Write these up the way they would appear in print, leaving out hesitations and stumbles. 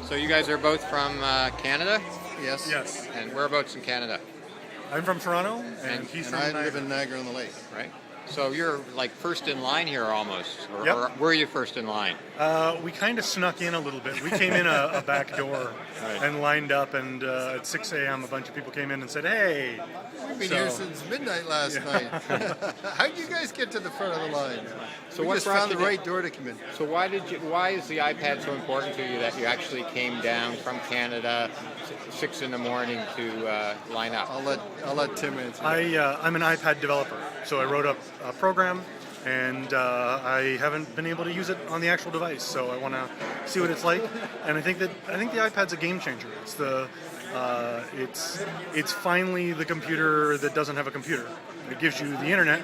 So you guys are both from Canada? Yes. Yes. And whereabouts in Canada? I'm from Toronto, and And- he's And from I live Niagara. in Niagara on the Lake. Right? So you're like first in line here almost. Or, Yep. or were you first in line? We kind of snuck in a little bit. We came in a back door Right. and lined up, and at 6 a.m. a bunch of people came in and said, "Hey." We've been So- here since midnight last night. How did you guys get to the front of the line? So we what just brought found you the to- right door to come in. So why is the iPad so important to you that you actually came down from Canada 6 in the morning to line up? I'll let Tim answer. I'm an iPad developer, so I wrote up a program, and I haven't been able to use it on the actual device. So I want to see what it's like, and I think the iPad's a game changer. It's finally the computer that doesn't have a computer. It gives you the internet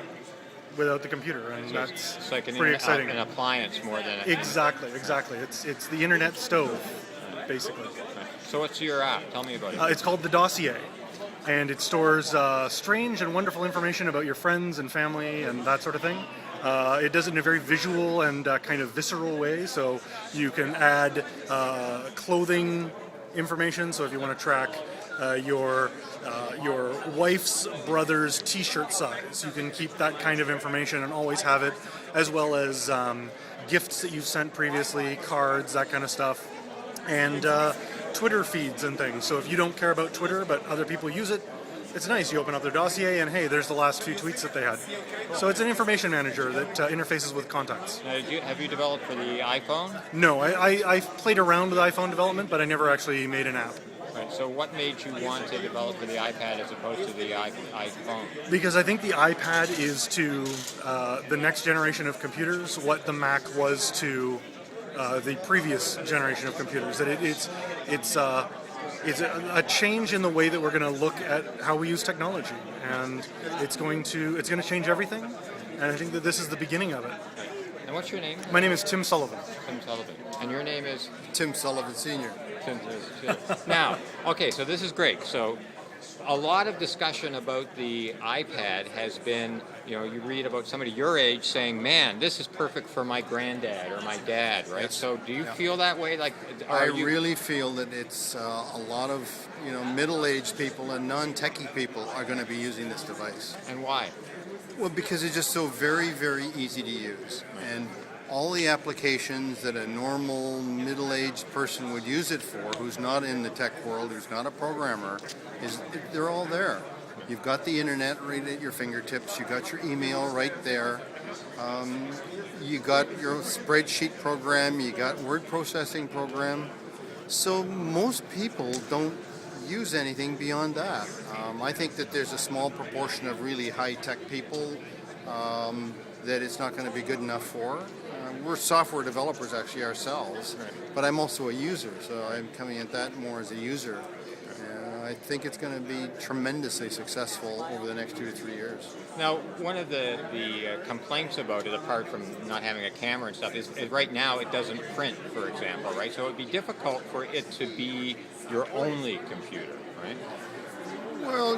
without the computer, and So that's it's like pretty exciting. an appliance more than Exactly. It's the internet stove, basically. So what's your app? Tell me about it. It's called the Dossier, and it stores strange and wonderful information about your friends and family and that sort of thing. It does it in a very visual and kind of visceral way, so you can add clothing information. So if you want to track your wife's brother's T-shirt size, you can keep that kind of information and always have it, as well as gifts that you've sent previously, cards, that kind of stuff, and Twitter feeds and things. So if you don't care about Twitter but other people use it, it's nice. You open up their dossier and hey, there's the last few tweets that they had. So it's an information manager that interfaces with contacts. Now, have you developed for the iPhone? No, I played around with iPhone development, but I never actually made an app. Right. So what made you want to develop for the iPad as opposed to the iPhone? Because I think the iPad is to the next generation of computers what the Mac was to the previous generation of computers. That it's a change in the way that we're going to look at how we use technology, and it's going to change everything. And I think that this is the beginning of it. And what's your name? My name is Tim Sullivan. Tim Sullivan. And your name is? Tim Sullivan Sr. Tim. Now, okay, so this is great. So a lot of discussion about the iPad has been, you read about somebody your age saying, man, this is perfect for my granddad or my dad, right? Yes. So do you feel that way? Like, I really feel that it's a lot of middle-aged people and non-techie people are going to be using this device. And why? Well, because it's just so very, very easy to use, and all the applications that a normal middle-aged person would use it for, who's not in the tech world, who's not a programmer, they're all there. You've got the internet right at your fingertips. You got your email right there. You got your spreadsheet program. You got word processing program. So most people don't use anything beyond that. I think that there's a small proportion of really high-tech people that it's not going to be good enough for. We're software developers actually ourselves, but I'm also a user, so I'm coming at that more as a user. I think it's going to be tremendously successful over the next 2 to 3 years. Now, one of the complaints about it, apart from not having a camera and stuff, is right now it doesn't print, for example, right? So it would be difficult for it to be your only computer, right? Well,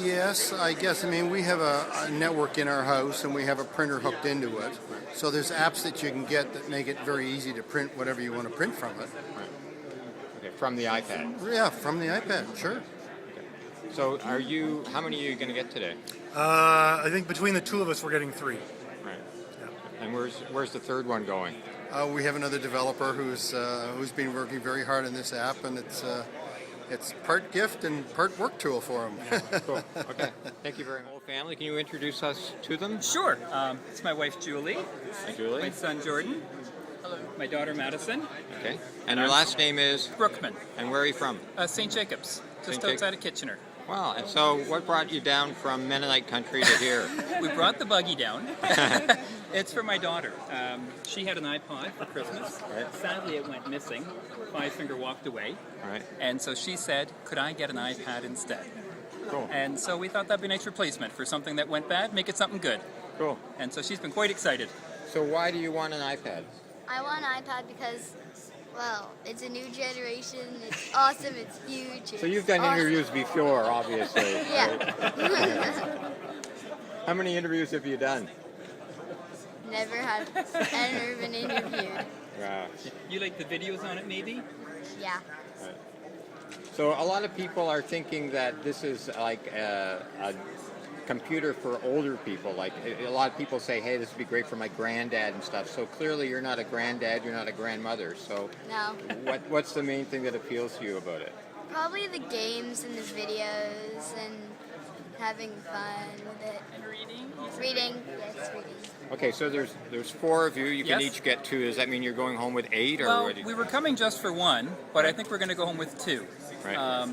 yes, I guess. I mean, we have a network in our house, and we have a printer hooked into it. So there's apps that you can get that make it very easy to print whatever you want to print from it. Okay, from the iPad. Yeah, from the iPad, sure. Okay. So how many are you going to get today? I think between the two of us, we're getting 3. Right. Yeah. And where's the third one going? We have another developer who's been working very hard on this app, and it's part gift and part work tool for him. Cool. Okay. Thank you very much. Whole family, can you introduce us to them? Sure. It's my wife Julie, Hi, Julie. my son Jordan, my daughter Madison, Okay. And your last name is? Brookman, And where are you from? St. Jacobs, just St. outside of Kitchener. Wow. And so what brought you down from Mennonite country to here? We brought the buggy down. It's for my daughter. She had an iPod for Christmas. Right. Sadly, it went missing. Five-finger walked away. All right. And so she said, could I get an iPad instead? Cool. And so we thought that'd be a nice replacement for something that went bad, make it something good. Cool. And so she's been quite excited. So why do you want an iPad? I want an iPad because, well, it's a new generation. It's awesome. It's huge. So you've done awesome. interviews before, obviously. Yeah. How many interviews have you done? Never been interviewed. Wow. You like the videos on it, maybe? Yeah. So a lot of people are thinking that this is like a computer for older people. Like a lot of people say, hey, this would be great for my granddad and stuff. So clearly you're not a granddad, you're not a grandmother. So No. what's the main thing that appeals to you about it? Probably the games and the videos and having fun with it. And reading? Reading. Yes, reading. Okay, so there's 4 of you. You can Yes. each get 2. Does that mean you're going home with 8? Or Well, what do you- we were coming just for one, but I think we're going to go home with 2. Right.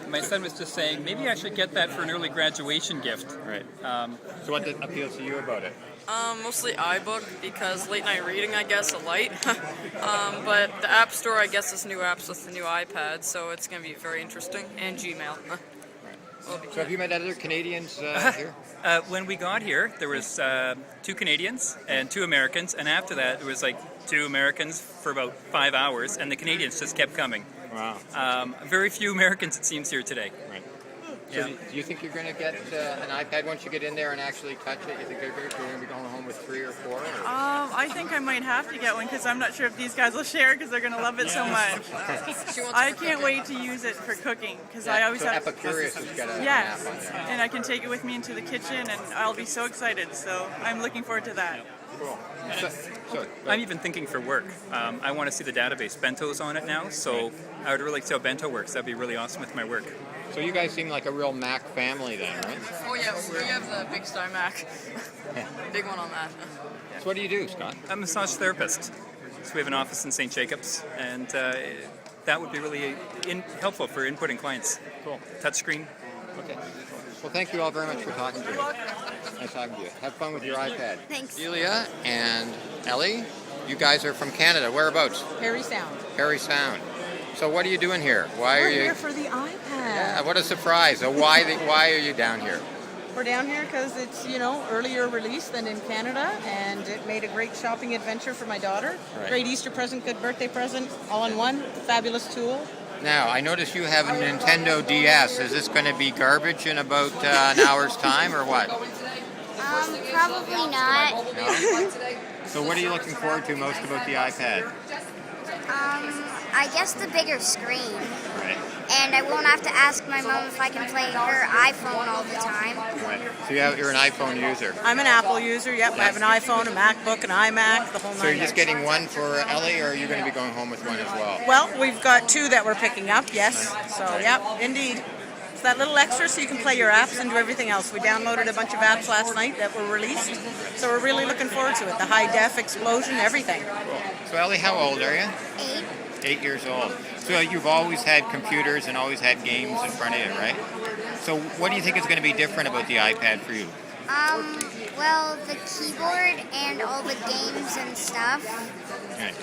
My son was just saying, maybe I should get that for an early graduation gift. Right. So what appeals to you about it? Mostly iBook because late night reading, I guess, a light. But the App Store, I guess, is new apps with the new iPad, so it's going to be very interesting. And Gmail. So have you met other Canadians here? When we got here, there was 2 Canadians and 2 Americans, and after that, there was like 2 Americans for about 5 hours, and the Canadians just kept coming. Wow. Very few Americans, it seems, here today. Right. So Yeah. do you think you're going to get an iPad once you get in there and actually touch it? You think you're going to be going home with 3 or 4? Or? I think I might have to get one because I'm not sure if these guys will share because they're going to love it so much. I can't wait to use it for cooking because I always so have. Epicurious has got an Yes, app on there. and I can take it with me into the kitchen and I'll be so excited. So I'm looking forward to that. Cool. So, I'm even thinking for work. I want to see the database. Bento's on it now, so I would really like to see how Bento works. That'd be really awesome with my work. so you guys seem like a real Mac family then, right? Oh, yeah, we have the Big Star Mac. Big one on that. So what do you do, Scott? I'm a massage therapist. So we have an office in St. Jacobs, and that would be really helpful for inputting clients. Cool. Touchscreen. Okay. Well, thank you all very much for talking to me. Nice talking to you. Have fun with your iPad. Thanks. Celia and Ellie, you guys are from Canada. Whereabouts? Parry Sound. Parry Sound. So what are you doing here? Why We're are you? here for the iPad. Yeah, what a surprise. So why are you down here? We're down here because it's, earlier release than in Canada, and it made a great shopping adventure for my daughter. Right. Great Easter present, good birthday present, all in one. Fabulous tool. Now, I notice you have a Nintendo DS. Is this going to be garbage in about an hour's time or what? Probably not. No? So what are you looking forward to most about the iPad? I guess the bigger screen. Right. And I won't have to ask my mom if I can play her iPhone all the time. Right. So you're an iPhone user. I'm an Apple user, yep. I have an iPhone, a MacBook, an iMac, the whole So nine you're just yards. getting one for Ellie, or are you going to be going home with one as well? Well, we've got 2 that we're picking up, yes. So, yep, indeed. It's that little extra so you can play your apps and do everything else. We downloaded a bunch of apps last night that were released, so we're really looking forward to it. The high def explosion, everything. Cool. So Ellie, how old are you? 8. 8 years old. So you've always had computers and always had games in front of you, right? So what do you think is going to be different about the iPad for you? Well, the keyboard and all the games and stuff. Right.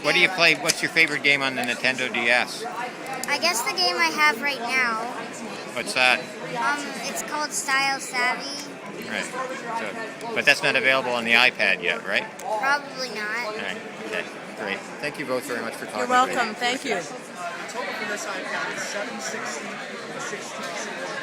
What do you play? What's your favorite game on the Nintendo DS? I guess the game I have right now, What's that? it's called Style Savvy. Right. So, but that's not available on the iPad yet, right? Probably not. All right. Okay. Great. Thank you both very much for talking. You're to me. welcome. Thank you. Total for this iPad is $760 and $16.